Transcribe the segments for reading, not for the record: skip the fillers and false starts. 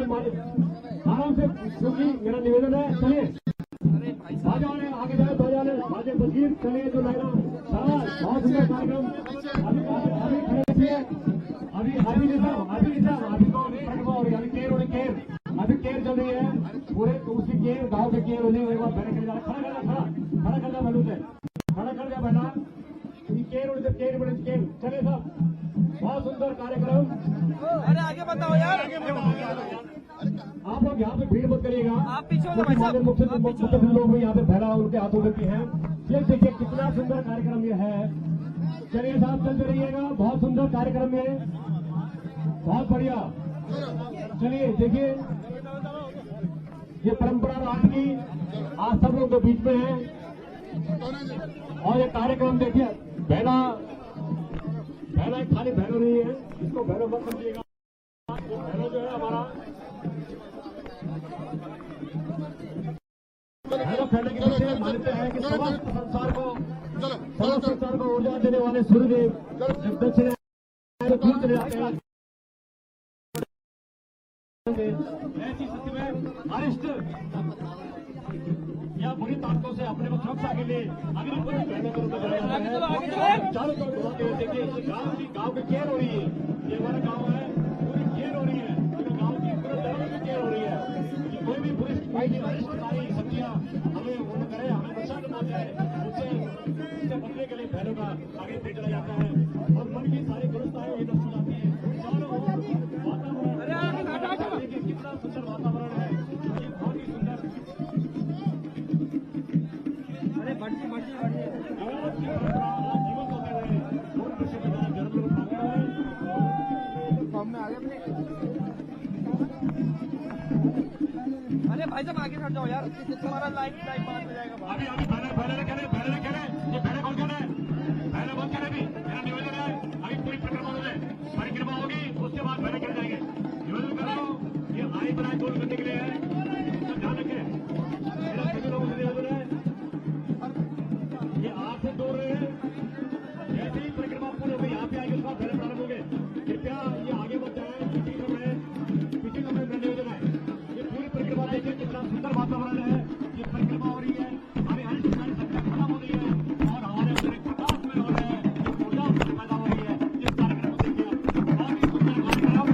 आराम से, क्योंकि मेरा निवेदन है, चलिए भाजपा आगे जाए, भाजपा बशीर चलिए, जो लाइना बहुत सुंदर कार्यक्रम अभी खड़े थे, अभी केर चल रही है, पूरे उसी केर गांव के केर होने एक बार बैठे कर जा रहा, खड़ा कर जा बैलू से, खड़ा कर जा बैठा, केर बड़े केर चले साहब, बहुत सुंदर कार्यक्रम। अरे आगे बताओ यार, आप लोग यहाँ पे भीड़ मत करिएगा, आप पीछे हो भाई साहब, मुख्य लोग यहाँ पे फैला उनके हाथों में हैं। ये देखिए कितना सुंदर कार्यक्रम ये है। चलिए साहब चलते रहिएगा, बहुत सुंदर कार्यक्रम है, बहुत बढ़िया। चलिए देखिए ये परंपरा रात की आज सब लोग के बीच में है, और ये कार्यक्रम देखिए बहना खाली बहनों नहीं है, इसको बहनों मत समझिएगा, बहनों जो है हमारा फैलने के पीछे मान्यता है कि समस्त संसार को ऊर्जा देने वाले सूर्यदेव जब दक्षिण दूर चले जाते हैं, ऐसी स्थिति में अरिष्ट या बुरी ताकतों से अपने को सुरक्षा के लिए अग्निपुर बहनों के रूप में बनाया जाता है। चारों तरफ घुमाते हुए देखिए गांव की केयर हो रही है, ये हमारा गांव है, पूरी केयर हो रही है, गांव की पूरे तरह की केयर हो रही है। कोई भी पुलिस अरिष्टकारी शक्तियां हमें वो करे, हमें नुकसान न पहुंचाए, उससे बचने के लिए बहनों का आगे बढ़ चला जाता है, और मन की सारी दुरुस्ताएं ये नष्ट हो जाती है। चारों वातावरण कितना सुंदर वातावरण है, ये बहुत ही सुंदर। अरे बढ़िए जीवन को कह रहे हैं, जन्म तुम्हारा लाइव बात हो जाएगा। अभी अभी बैनर करे ये बैनर कौन करे, बैनर बंद करे। अभी मेरा निवेदन है, अभी पूरी परिक्रमा होगी, उसके बाद बैनर कर जाएंगे। निवेदन कर रहा हूँ, ये आई बनाए गोल करने के लिए है, इसका ध्यान रखें। मेरा सभी लोगों से निवेदन है, ये आपसे दूर रहे हैं। जैसे ही परिक्रमा पूरी होगी, यहाँ पे आएंगे, उसका बैनर प्रारंभ होंगे। कृपया ये आगे बढ़ जाए, पीछे समय मेरा निवेदन है। ये पूरी परिक्रमा देखिए, कितना सुंदर वातावरण है। ये परिक्रमा हो रही है, हमारी हर सारी संख्या खत्म हो रही है और हमारे अंदर एक प्रकाश में हो रहे हैं, एक ऊर्जा पैदा हो रही है। इस कार्यक्रम को देखिए, बहुत ही सुंदर कार्यक्रम।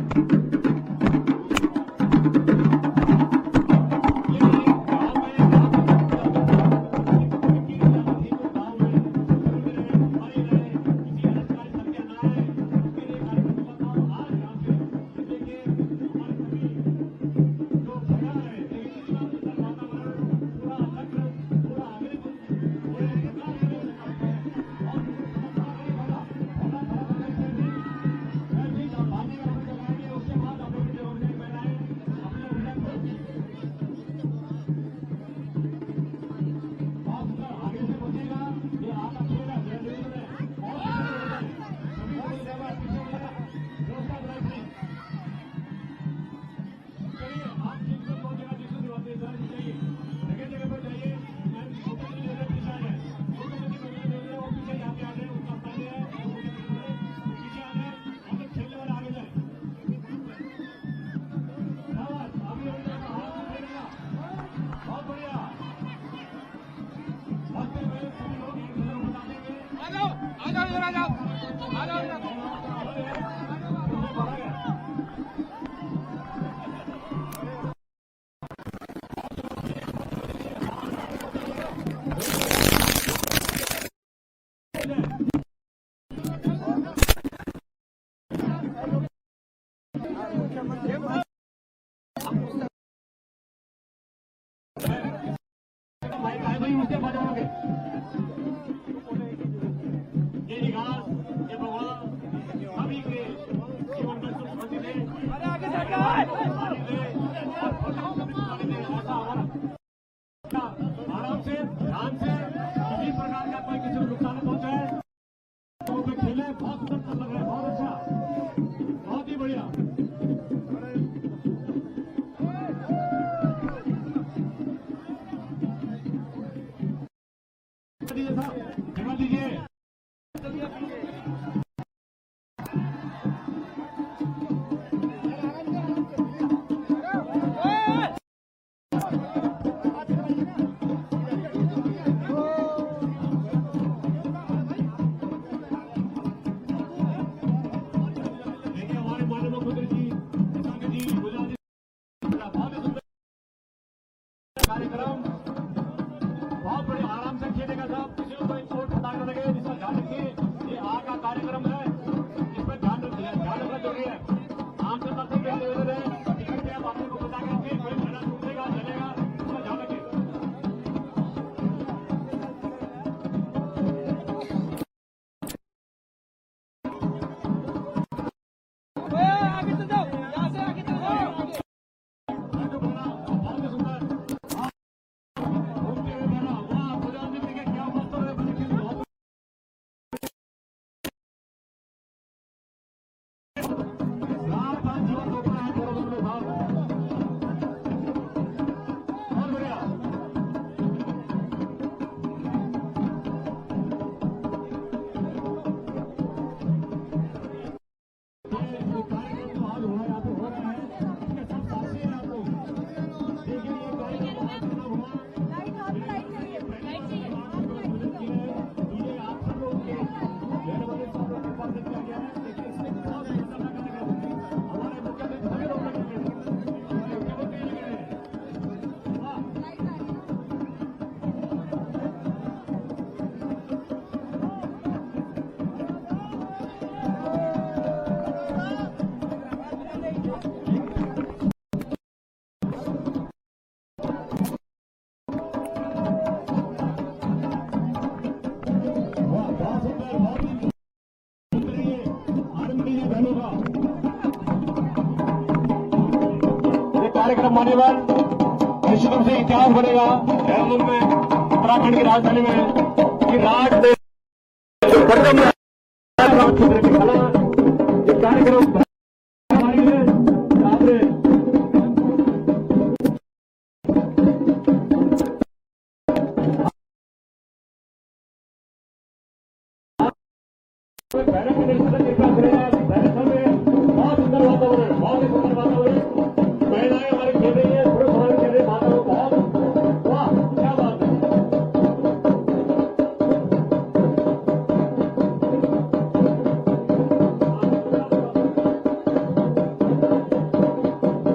आराम से, ध्यान से, किसी प्रकार का कोई किसी को नुकसान न पहुंचाए। तो खेले बहुत सुंदर लग रहा है, बहुत अच्छा, बहुत ही बढ़िया। जगह दीजिए। कार्यक्रम बहुत बड़े आराम से खेलेगा साहब, किसी को कोई चोट पटाख न लगे, जिसका ध्यान रखिए। ये आग का कार्यक्रम है, इसमें ध्यान रखना जरूरी है। आम जनता से निवेदन है, टिकट पे आप आपको बता के कोई मेला टूटेगा चलेगा, इसका ध्यान रखिए। आगे चल जाओ, यहाँ से आगे चल जाओ। कार्यक्रम मान्यवर निश्चित रूप से इतिहास बनेगा देहरादून में, उत्तराखंड की राजधानी में, कि राज क्षेत्र की कला ये कार्यक्रम बहुत सुंदर वातावरण, बहुत ही सुंदर वातावरण, महिलाएं हमारी खेल रही है, पुरुष हमारे खेल रहे हैं, माताओं बहुत, वाह क्या बात है।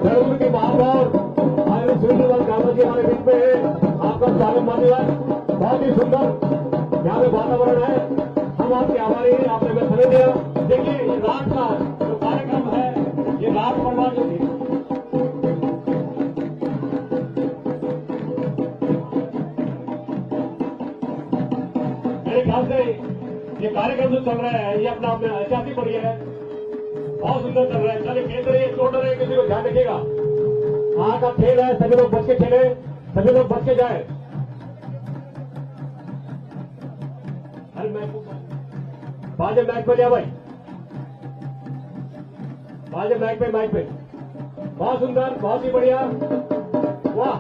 देहरादून के महापौर हमारे सूर्यलाल गांधी जी हमारे बीच में है, आपका स्वागत मान्यवर, बहुत ही सुंदर यहाँ पे वातावरण है, हम आपके आभारी हैं, आपने हमें समय दिया। देखिए ये रात का जो कार्यक्रम है, ये रात परवाह जो थी, मेरे ख्याल से ये कार्यक्रम जो चल रहा है ये अपना आप में ऐतिहासिक बढ़ी है, बहुत सुंदर चल रहा है। चलिए केंद्र ये छोड़ रहे हैं, किसी को ध्यान रखिएगा, वहां का खेल है, सभी लोग बच के खेले, सभी लोग बच के जाए। अरे बाजे मैच पे लिया भाई, बाजे मैच पे, मैच पे बहुत सुंदर, बहुत ही बढ़िया, वाह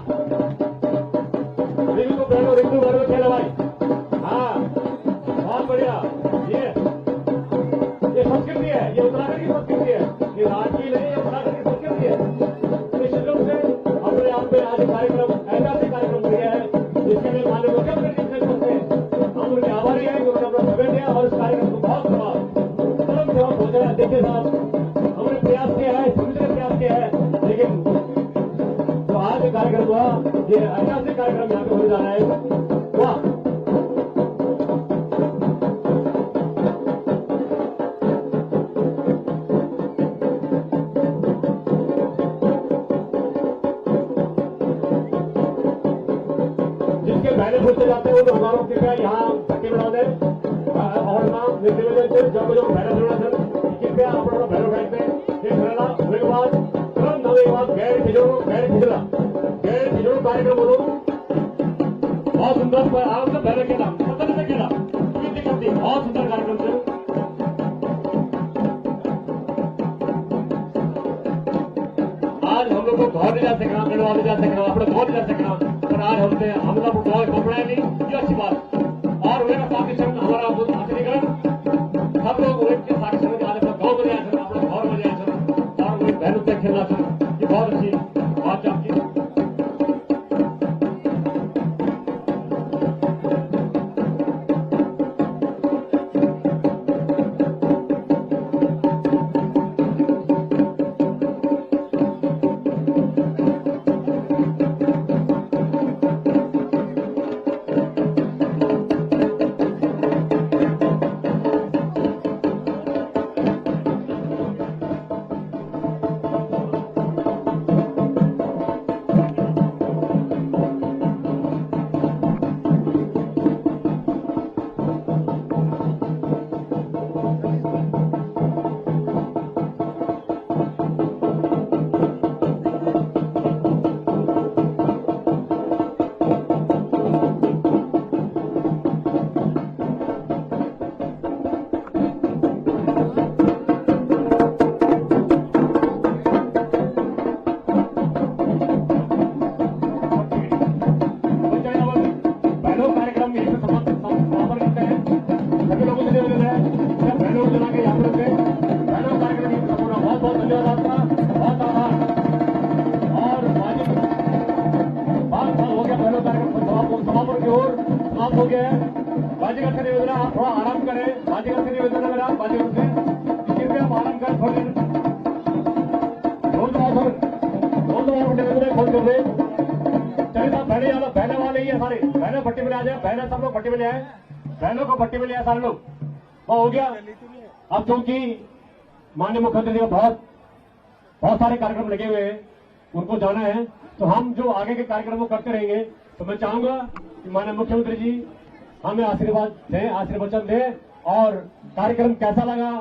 रिंकू को पहलो, रिंकू घर में खेला भाई, हाँ बहुत बढ़िया। ये संस्कृति है, ये उत्तराखंड की संस्कृति है, ये राज्य की नहीं, ये उत्तराखंड की संस्कृति है। निश्चित रूप से अपने आप में आज कार्यक्रम ऐतिहासिक कार्यक्रम दिया है, जिसके लिए माननीय मुख्यमंत्री जी से हम उनके आभारी हैं कि उन्होंने अपना समय दिया और इस कार्यक्रम को बहुत परम सेवा पहुंचाया। अध्यक्ष साहब हमने प्रयास किया है, समिति ने प्रयास किया है, लेकिन जो आज कार्यक्रम हुआ ये ऐतिहासिक कार्यक्रम यहाँ पे होने जा रहा है, वाह पहले पूछते जाते हैं वो तो हमारा कृपया यहाँ धक्के बना दे और नाम निवेदन से जब जो भैरव जोड़ा सर कृपया अपना भैरव बैठ में ये करना हुए बाद तुरंत नवे बाद गैर खिजड़ा कार्यक्रम बोलो बहुत सुंदर आराम से भैरव खेला पता नहीं खेला करती बहुत सुंदर कार्यक्रम से। आज हम लोग को बहुत ही जा सकना, गढ़वाल जा सकना, अपने बहुत ही जा सकना, पर आज हम लोग बहुत कपड़ा नहीं, ये अच्छी बात। और मेरा साथी संघ हमारा अधिकरण सब लोग के साथी संघ के आने पर गाँव में आए सर, अपने घर में जाए सर, और वही बहनों से खेलना सर, ये बहुत अच्छी बात आपकी। समाप्त हो गया है। बाजीगर से निवेदन आप थोड़ा आराम करें। बाजीगर से निवेदन है मेरा बाजीगर से कृपया आप आराम करें थोड़ी देर। निवेदन है खोल दे। चलिए साहब बहने वाले ही है सारे। बहने भट्टी में आ जाए। बहने सब लोग भट्टी में ले आए। बहनों को भट्टी में ले आए सारे लोग। वो हो गया। अब चूंकि माननीय मुख्यमंत्री जी का बहुत सारे कार्यक्रम लगे हुए हैं, उनको जाना है, तो हम जो आगे के कार्यक्रम को करते रहेंगे। तो मैं चाहूंगा कि माननीय मुख्यमंत्री जी हमें आशीर्वाद दें, आशीर्वचन दें और कार्यक्रम कैसा लगा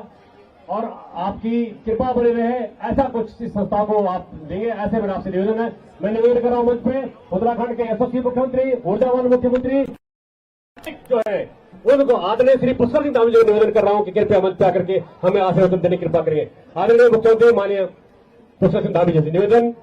और आपकी कृपा बने रहे, ऐसा कुछ इस संस्था को आप देंगे, ऐसे मेरा आपसे निवेदन है। मैं निवेदन कर रहा हूं मंच पे उत्तराखंड के यशस्वी मुख्यमंत्री, ऊर्जावान मुख्यमंत्री जो है उनको आदरणीय श्री पुष्कर सिंह धामी जी को निवेदन कर रहा हूं कि कृपया मंच पे आकर के हमें आशीर्वाद देने की कृपा करिए। आदरणीय मुख्यमंत्री माननीय पुष्कर सिंह धामी जी से निवेदन,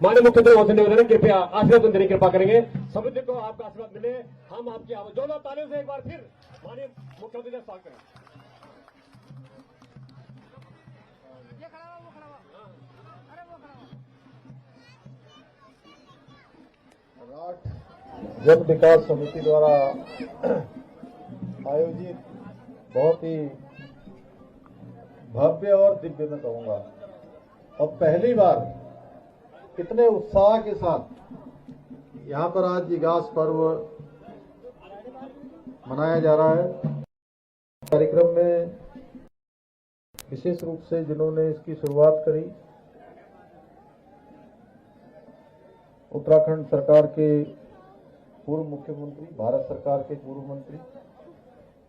माननीय मुख्यमंत्री से निवेदन, कृपया आशीर्वाद देने की कृपा करेंगे। समिति को आपका आशीर्वाद मिले, हम आपकी आवाज जोरदार तालियों से एक बार फिर माननीय मुख्यमंत्री का स्वागत करें। ये खड़ा हुआ, वो खड़ा हुआ। अरे वो खड़ा हुआ। राठ जन विकास समिति द्वारा आयोजित बहुत ही भव्य और दिव्य मैं कहूंगा, और पहली बार कितने उत्साह के साथ यहाँ पर आज इगास पर्व मनाया जा रहा है। कार्यक्रम में विशेष रूप से जिन्होंने इसकी शुरुआत करी, उत्तराखंड सरकार के पूर्व मुख्यमंत्री, भारत सरकार के पूर्व मंत्री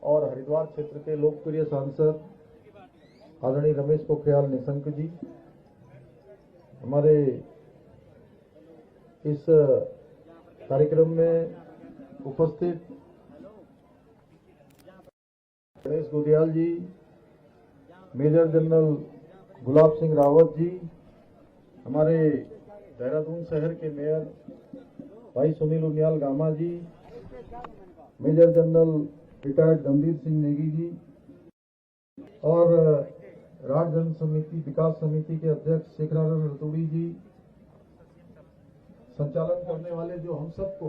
और हरिद्वार क्षेत्र के लोकप्रिय सांसद आदरणीय रमेश पोखरियाल निशंक जी, हमारे इस कार्यक्रम में उपस्थित गणेश गोदियाल जी, मेजर जनरल गुलाब सिंह रावत जी, हमारे देहरादून शहर के मेयर भाई सुनील उनियाल गामा जी, मेजर जनरल रिटायर्ड गंभीर सिंह नेगी जी और राठ जन समिति विकास समिति के अध्यक्ष शेखरानंद रतूड़ी जी, संचालन करने वाले जो हम सबको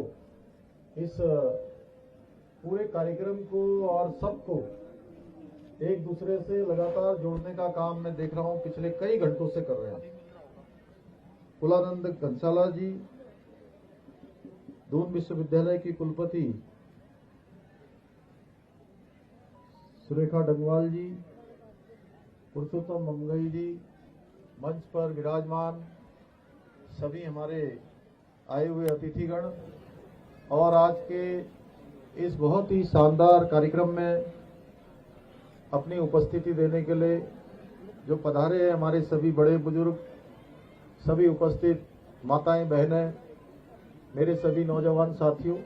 इस पूरे कार्यक्रम को और सबको एक दूसरे से लगातार जोड़ने का काम मैं देख रहा हूं पिछले कई घंटों से कर रहे हैं। कुलानंद कंसाला जी, दून विश्वविद्यालय की कुलपति सुरेखा डंगवाल जी, पुरुषोत्तम ममगई जी, मंच पर विराजमान सभी हमारे आए हुए अतिथिगण और आज के इस बहुत ही शानदार कार्यक्रम में अपनी उपस्थिति देने के लिए जो पधारे हैं हमारे सभी बड़े बुजुर्ग, सभी उपस्थित माताएं बहनें, मेरे सभी नौजवान साथियों,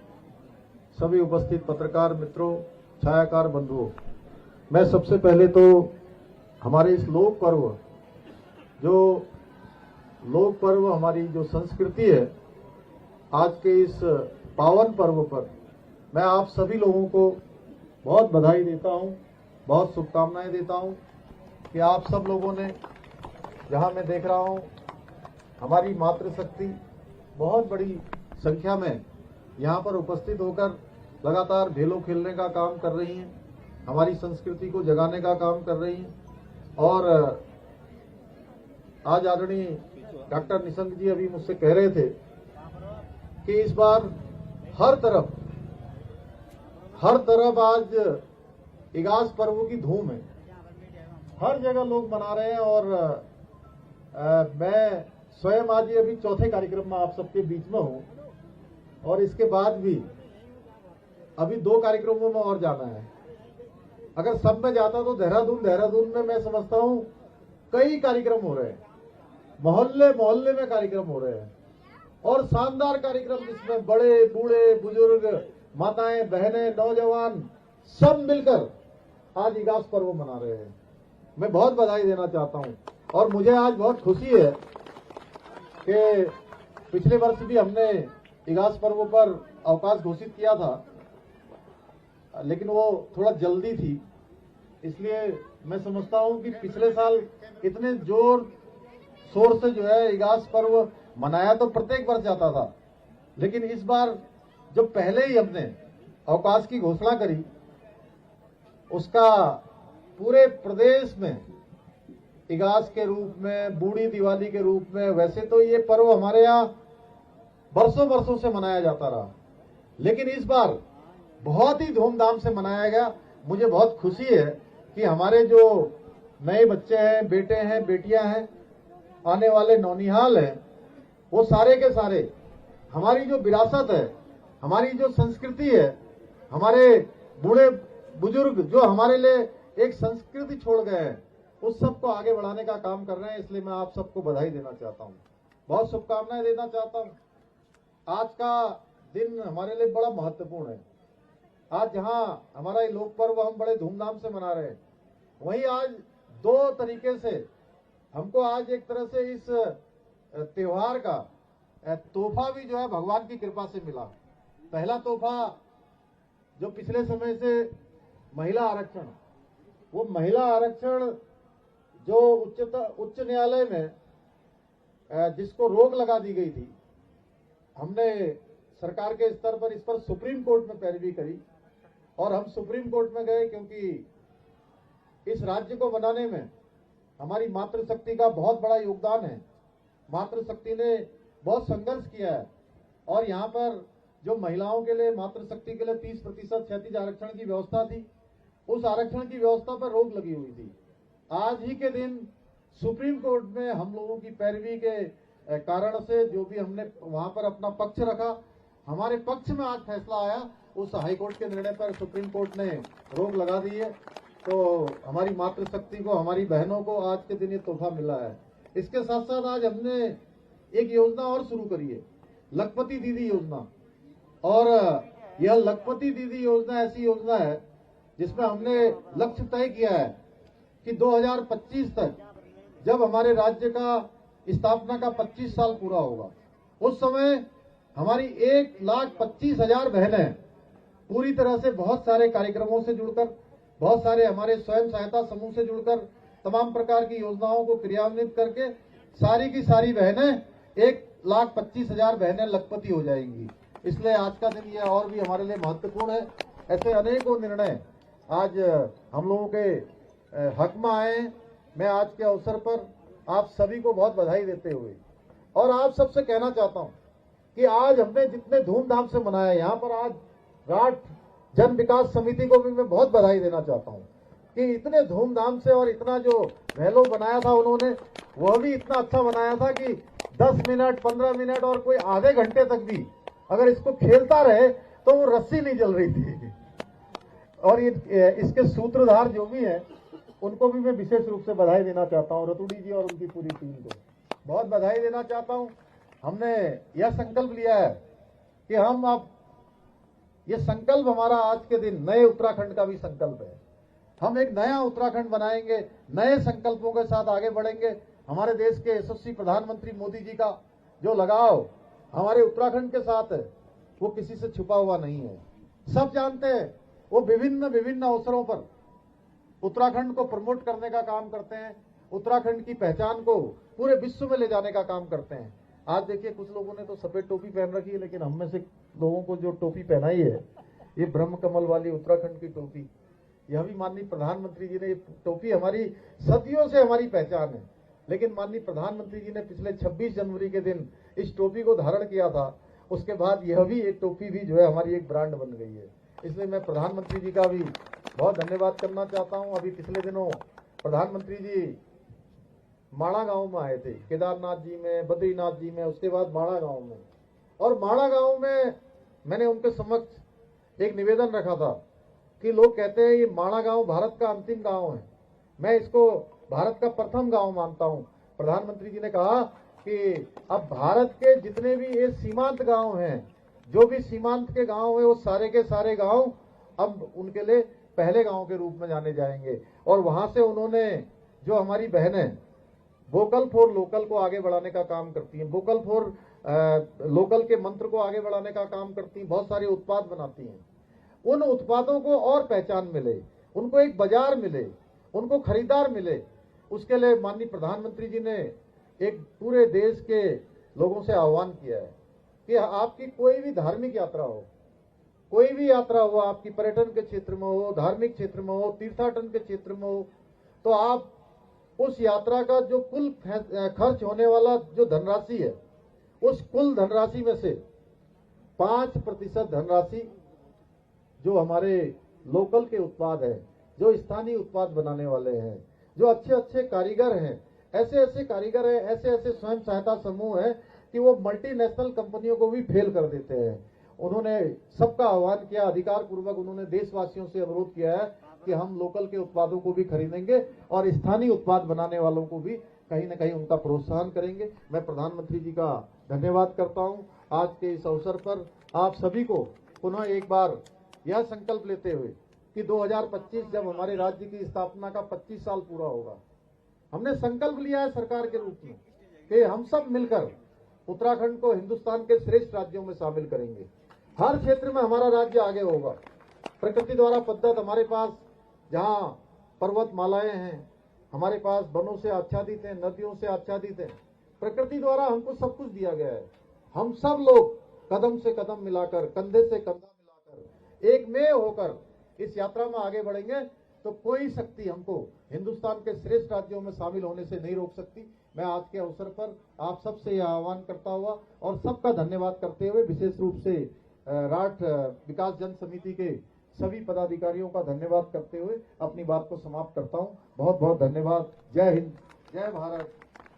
सभी उपस्थित पत्रकार मित्रों, छायाकार बंधुओं, मैं सबसे पहले तो हमारे इस लोक पर्व हमारी जो संस्कृति है, आज के इस पावन पर्व पर मैं आप सभी लोगों को बहुत बधाई देता हूं, बहुत शुभकामनाएं देता हूं कि आप सब लोगों ने, जहां मैं देख रहा हूं हमारी मातृशक्ति बहुत बड़ी संख्या में यहां पर उपस्थित होकर लगातार भेलो खेलने का काम कर रही हैं, हमारी संस्कृति को जगाने का काम कर रही हैं। और आज आदरणीय डॉक्टर निशंक जी अभी मुझसे कह रहे थे कि इस बार हर तरफ आज इगास पर्व की धूम है, हर जगह लोग मना रहे हैं। और मैं स्वयं आज अभी चौथे कार्यक्रम में आप सबके बीच में हूं और इसके बाद भी अभी 2 कार्यक्रमों में और जाना है। अगर सब में जाता तो देहरादून में मैं समझता हूं कई कार्यक्रम हो रहे हैं, मोहल्ले में कार्यक्रम हो रहे हैं और शानदार कार्यक्रम जिसमें बड़े बूढ़े बुजुर्ग, माताएं बहनें, नौजवान सब मिलकर आज इगास पर्व मना रहे हैं। मैं बहुत बधाई देना चाहता हूं और मुझे आज बहुत खुशी है कि पिछले वर्ष भी हमने इगास पर्व पर अवकाश घोषित किया था, लेकिन वो थोड़ा जल्दी थी, इसलिए मैं समझता हूं कि पिछले साल इतने जोर शोर से जो है इगास पर्व मनाया तो प्रत्येक वर्ष जाता था, लेकिन इस बार जो पहले ही हमने अवकाश की घोषणा करी, उसका पूरे प्रदेश में इगास के रूप में, बूढ़ी दिवाली के रूप में, वैसे तो ये पर्व हमारे यहाँ बरसों से मनाया जाता रहा, लेकिन इस बार बहुत ही धूमधाम से मनाया गया। मुझे बहुत खुशी है कि हमारे जो नए बच्चे हैं, बेटे हैं, बेटियां हैं, आने वाले नौनिहाल हैं, वो सारे के सारे हमारी जो विरासत है, हमारी जो संस्कृति है, हमारे बूढ़े बुजुर्ग जो हमारे लिए एक संस्कृति छोड़ गए हैं, उस सबको आगे बढ़ाने का काम कर रहे हैं। इसलिए मैं आप सबको बधाई देना चाहता हूँ, बहुत शुभकामनाएं देना चाहता हूँ। आज का दिन हमारे लिए बड़ा महत्वपूर्ण है। आज जहां हमारा ये लोक पर्व हम बड़े धूमधाम से मना रहे हैं, वहीं आज दो तरीके से हमको आज एक तरह से इस त्योहार का तोहफा भी जो है भगवान की कृपा से मिला। पहला तोहफा जो पिछले समय से महिला आरक्षण, वो महिला आरक्षण जो उच्च न्यायालय में जिसको रोक लगा दी गई थी, हमने सरकार के स्तर पर इस पर सुप्रीम कोर्ट में पैरवी करी और हम सुप्रीम कोर्ट में गए, क्योंकि इस राज्य को बनाने में हमारी मातृशक्ति का बहुत बड़ा योगदान है। मातृशक्ति ने बहुत संघर्ष किया है और यहाँ पर जो महिलाओं के लिए, मातृशक्ति के लिए 30% क्षैतिज आरक्षण की व्यवस्था थी, उस आरक्षण की व्यवस्था पर रोक लगी हुई थी। आज ही के दिन सुप्रीम कोर्ट में हम लोगों की पैरवी के कारण से जो भी हमने वहां पर अपना पक्ष रखा, हमारे पक्ष में आज फैसला आया। उस हाईकोर्ट के निर्णय पर सुप्रीम कोर्ट ने रोक लगा दी है। तो हमारी मातृशक्ति को, हमारी बहनों को आज के दिन ये तोहफा मिला है। इसके साथ साथ आज हमने एक योजना और शुरू करी है, लखपति दीदी योजना। और यह लखपति दीदी योजना ऐसी योजना है जिसमें हमने लक्ष्य तय किया है कि 2025 तक, जब हमारे राज्य का स्थापना का 25 साल पूरा होगा, उस समय हमारी 1,25,000 बहनें पूरी तरह से बहुत सारे कार्यक्रमों से जुड़कर, बहुत सारे हमारे स्वयं सहायता समूह से जुड़कर, तमाम प्रकार की योजनाओं को क्रियान्वित करके सारी की सारी बहनें 1,25,000 बहनें लखपति हो जाएंगी। इसलिए आज का दिन यह और भी हमारे लिए महत्वपूर्ण है। ऐसे अनेकों निर्णय आज हम लोगों के हक में आए। मैं आज के अवसर पर आप सभी को बहुत बधाई देते हुए और आप सबसे कहना चाहता हूं कि आज हमने जितने धूमधाम से मनाया, यहाँ पर आज राठ जन विकास समिति को भी मैं बहुत बधाई देना चाहता हूँ कि इतने धूमधाम से और इतना जो वैलो बनाया था उन्होंने, वह भी इतना अच्छा बनाया था कि 10 मिनट, 15 मिनट और कोई आधे घंटे तक भी अगर इसको खेलता रहे तो वो रस्सी नहीं जल रही थी। और इसके सूत्रधार जो भी हैं, उनको भी मैं विशेष रूप से बधाई देना चाहता हूँ। रतुड़ी जी और उनकी पूरी टीम को बहुत बधाई देना चाहता हूँ। हमने यह संकल्प लिया है कि हम अब, ये संकल्प हमारा आज के दिन नए उत्तराखंड का भी संकल्प है। हम एक नया उत्तराखंड बनाएंगे, नए संकल्पों के साथ आगे बढ़ेंगे। हमारे देश के यशस्वी प्रधानमंत्री मोदी जी का जो लगाव हमारे उत्तराखंड के साथ है, वो किसी से छुपा हुआ नहीं है। सब जानते हैं, वो विभिन्न अवसरों पर उत्तराखंड को प्रमोट करने का काम करते हैं, उत्तराखंड की पहचान को पूरे विश्व में ले जाने का काम करते हैं। आज देखिए, कुछ लोगों ने तो सफेद टोपी पहन रखी है, लेकिन हम में से लोगों को जो टोपी पहनाई है, ये ब्रह्म कमल वाली उत्तराखंड की टोपी, यह भी माननीय प्रधानमंत्री जी ने, ये टोपी हमारी सदियों से हमारी पहचान है, लेकिन माननीय प्रधानमंत्री जी ने पिछले 26 जनवरी के दिन इस टोपी को धारण किया था। उसके बाद यह भी एक टोपी भी जो है हमारी एक ब्रांड बन गई है। इसलिए मैं प्रधानमंत्री जी का भी बहुत धन्यवाद करना चाहता हूं। अभी पिछले दिनों प्रधानमंत्री जी माणा गांव में आए थे, केदारनाथ जी में, बद्रीनाथ जी में, उसके बाद माणा गांव में। और माणा गांव में मैंने उनके समक्ष एक निवेदन रखा था कि लोग कहते हैं ये माणा गांव भारत का अंतिम गांव है, मैं इसको भारत का प्रथम गांव मानता हूं। प्रधानमंत्री जी ने कहा कि अब भारत के जितने भी ये सीमांत गांव हैं, जो भी सीमांत के गांव है, वो सारे के सारे गांव अब उनके लिए पहले गांव के रूप में जाने जाएंगे। और वहां से उन्होंने, जो हमारी बहनें वोकल फॉर लोकल को आगे बढ़ाने का काम करती हैं, वोकल फॉर लोकल के मंत्र को आगे बढ़ाने का काम करती हैं, बहुत सारे उत्पाद बनाती हैं। उन उत्पादों को और पहचान मिले, उनको एक बाजार मिले, उनको खरीदार मिले, उसके लिए माननीय प्रधानमंत्री जी ने एक पूरे देश के लोगों से आह्वान किया है कि आपकी कोई भी धार्मिक यात्रा हो, कोई भी यात्रा हो, आपकी पर्यटन के क्षेत्र में हो, धार्मिक क्षेत्र में हो, तीर्थाटन के क्षेत्र में हो, तो आप उस यात्रा का जो कुल खर्च होने वाला जो धनराशि है, उस कुल धनराशि में से 5% धनराशि जो हमारे लोकल के उत्पाद है, जो स्थानीय उत्पाद बनाने वाले हैं, जो अच्छे अच्छे कारीगर हैं, ऐसे कारीगर हैं, ऐसे स्वयं सहायता समूह हैं कि वो मल्टीनेशनल कंपनियों को भी फेल कर देते हैं। उन्होंने सबका आह्वान किया, अधिकार पूर्वक उन्होंने देशवासियों से अनुरोध किया है कि हम लोकल के उत्पादों को भी खरीदेंगे और स्थानीय उत्पाद बनाने वालों को भी कहीं न कहीं उनका प्रोत्साहन करेंगे। मैं प्रधानमंत्री जी का धन्यवाद करता हूं। आज के इस अवसर पर आप सभी को पुनः एक बार यह संकल्प लेते हुए कि 2025 जब हमारे राज्य की स्थापना का 25 साल पूरा होगा, हमने संकल्प लिया है सरकार के रूप में कि हम सब मिलकर उत्तराखंड को हिंदुस्तान के श्रेष्ठ राज्यों में शामिल करेंगे। हर क्षेत्र में हमारा राज्य आगे होगा। प्रकृति द्वारा पद्धत हमारे पास, जहां पर्वतमालाएं हैं, हमारे पास वनों से आच्छादित हैं, नदियों से आच्छादित हैं, प्रकृति द्वारा हमको सब कुछ दिया गया है। हम सब लोग कदम से कदम मिलाकर, कंधे से कंधा मिलाकर, एक में होकर इस यात्रा में आगे बढ़ेंगे तो कोई शक्ति हमको हिंदुस्तान के श्रेष्ठ राज्यों में शामिल होने से नहीं रोक सकती। मैं आज के अवसर पर आप सबसे यह आह्वान करता हुआ और सबका धन्यवाद करते हुए, विशेष रूप से राठ विकास जन समिति के सभी पदाधिकारियों का धन्यवाद करते हुए अपनी बात को समाप्त करता हूं। बहुत बहुत धन्यवाद। जय हिंद, जय भारत,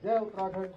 जय उत्तराखंड।